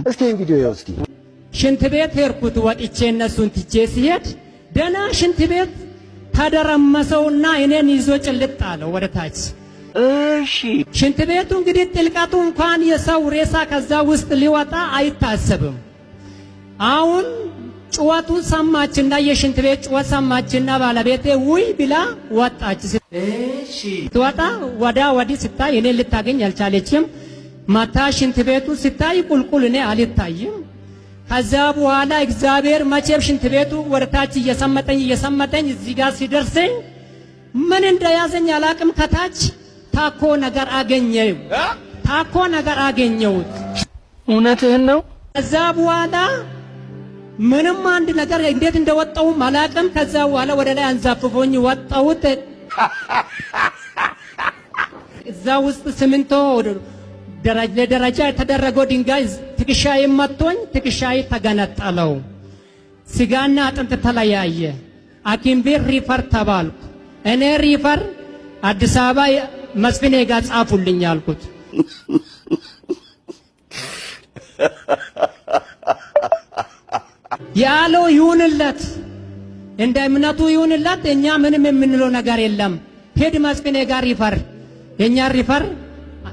እስኪ ቪዲዮ ያው እስኪ ሽንት ቤት ሄድኩት ወጥቼ እነሱን ትቼ ሲሄድ ደና ሽንት ቤት ተደረመሰውና እኔን ይዞ ጭልጥ አለው ወደ ታች። እሺ ሽንት ቤቱ እንግዲህ ጥልቀቱ እንኳን የሰው ሬሳ ከዛ ውስጥ ሊወጣ አይታሰብም። አሁን ጩኸቱ ሰማችና የሽንት ቤት ጩኸት ሰማችና ባለቤቴ ውይ ብላ ወጣች። እሺ ትወጣ ወዳ ወዲህ ስታይ እኔ ልታገኝ አልቻለችም። ማታ ሽንት ቤቱ ስታይ ቁልቁል እኔ አልታይም። ከዛ በኋላ እግዚአብሔር መቼም ሽንት ቤቱ ወደታች እየሰመጠኝ እዚህ ጋር ሲደርሰኝ ምን እንደያዘኝ አላቅም። ከታች ታኮ ነገር አገኘሁት። እውነትህን ነው? ከዛ በኋላ ምንም አንድ ነገር እንዴት እንደወጣው አላቅም። ከዛ በኋላ ወደ ላይ አንዛፍፎኝ ወጣሁት። እዛ ውስጥ ሲሚንቶ ለደረጃ የተደረገው ድንጋይ ትከሻዬ መቶኝ ትከሻዬ ተገነጠለው። ስጋና አጥንት ተለያየ። ሐኪም ቤት ሪፈር ተባልኩ። እኔ ሪፈር አዲስ አበባ መስፍኔ ጋር ጻፉልኝ አልኩት። ያለው ይሁንለት፣ እንደ እምነቱ ይሁንለት። እኛ ምንም የምንለው ነገር የለም። ሄድ መስፍኔ ጋር ሪፈር፣ የኛ ሪፈር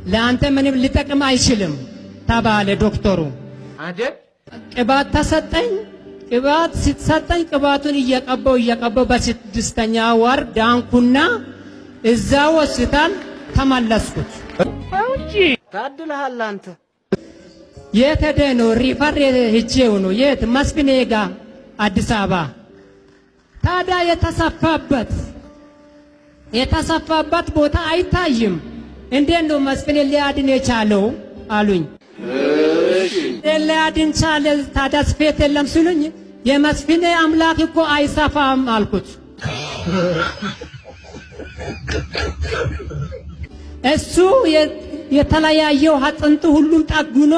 ለአንተ ምንም ሊጠቅም አይችልም ተባለ ዶክተሩ። አይደል? ቅባት ተሰጠኝ። ቅባት ሲሰጠኝ ቅባቱን እየቀባው በስድስተኛ ወር ዳንኩና እዛ ሆስፒታል ተመለስኩት። እንጂ ታድለሃል አንተ። የት ሄደህ ነው? ሪፈር ሄጄው ነው። የት? መስፍኔ ጋር አዲስ አበባ። ታዲያ የተሰፋበት ቦታ አይታይም። እንዴት ነው መስፍኔ ሊያድን የቻለው አሉኝ። እሺ ሊያድን ቻለ። ታዲያ ስፌት የለም ሲሉኝ የመስፍኔ አምላክ እኮ አይሰፋም አልኩት። እሱ የተለያየው አጥንቱ ሁሉም ጠግኖ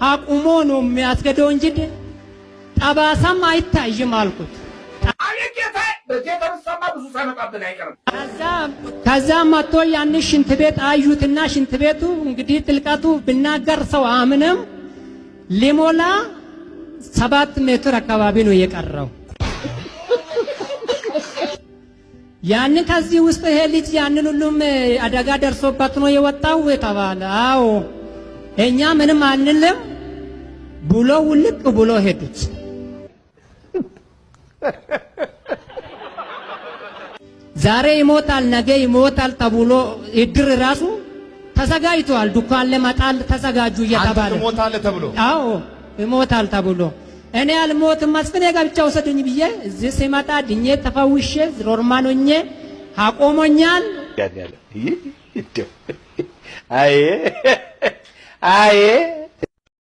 አቁሞ ነው የሚያስገደው እንጂ ጠባሳም አይታይም አልኩት። ከዛ መጥቶ ያን ሽንት ቤት አዩትና ሽንት ቤቱ እንግዲህ ጥልቀቱ ብናገር ሰው አምንም ሊሞላ 7 ሜትር አካባቢ ነው የቀረው። ያን ከዚህ ውስጥ ይሄ ልጅ ያንን ሁሉም አደጋ ደርሶበት ነው የወጣው ተባለ። አዎ እኛ ምንም አንልም ብሎ ውልቅ ብሎ ሄዱት። ዛሬ ይሞታል ነገ ይሞታል ተብሎ እድር ራሱ ተዘጋጅቷል። ዱካን ለማጣል ተዘጋጁ እየተባለ ይሞታል ተብሎ። አዎ ይሞታል ተብሎ እኔ አልሞትም መስፍኔ ጋር ብቻ ወሰዱኝ ብዬ እዚህ ሲመጣ ድኜ ተፈውሼ ኖርማል ሆኜ አቆሞኛል። አይ